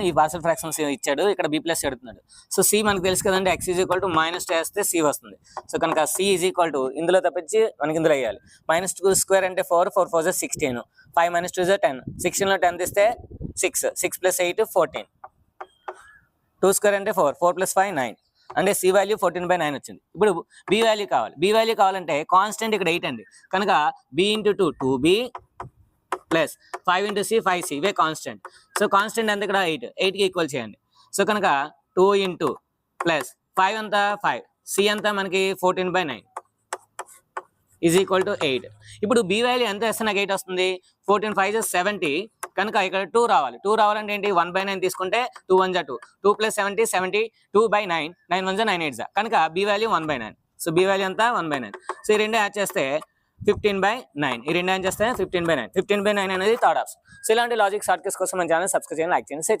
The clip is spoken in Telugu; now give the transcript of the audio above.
ఈ పార్షియల్ ఫ్రాక్షన్స్ ఇచ్చాడు, ఇక్కడ బి ప్లస్ అడుగుతున్నాడు. సో సి మనకు తెలుసు కదండి, ఎక్స్ ఈజ్ ఈక్వల్ టు -2 వేస్తే సి వస్తుంది. సో కనుక సి ఈజ్ ఈక్వల్ టు ఇందులో తప్పించి మనకి ఇందులో వేయాలి. -2 స్క్వేర్ అంటే 4, 4 4 is 16, 5 - 2 is 10, 16లో 10 తీస్తే 6, 6 + 8 14, 2 స్క్వేర్ అంటే 4, 4 + 5 9, అంటే సి వాల్యూ 14/9 వచ్చింది. ఇప్పుడు బి వాల్యూ కావాలి. బి వాల్యూ కావాలంటే కాన్స్టెంట్ ఇక్కడ 8 అండి, కనుక B into 2 2b plus 5 into C 5c, ఇవే కాన్స్టెంట్. సో కాన్స్టెంట్ ఎంత ఇక్కడ 8, 8కి ఈక్వల్ చేయండి. సో కనుక 2 ఇంటూ ప్లస్ 5 అంతా 5, సి అంతా మనకి 14/9 ఈజ్ ఈక్వల్ టు 8. ఇప్పుడు బి వాల్యూ ఎంత వేస్తే నాకు 8 వస్తుంది, 14 5 is 70, కనుక ఇక్కడ 2 రావాలి. 2 రావాలంటే ఏంటి, 1/9 తీసుకుంటే 2 1 2, 2 + 70 72/9, 9 1 9 8, కనుక B value 1/9. So B value అంతా 1/9. సో ఈ రెండు యాడ్ చేస్తే 15/9, ఈ రెండు యాడ్ చేస్తే 15/9. 15/9 అనేది థర్డ్ ఆప్షన్. సో ఇలాంటి లాజిక్ షార్ట్ కట్స్ కోసం మన ఛానల్ సబ్స్క్రైబ్ చేయండి, లైక్ చేయండి, షేర్ చేయండి.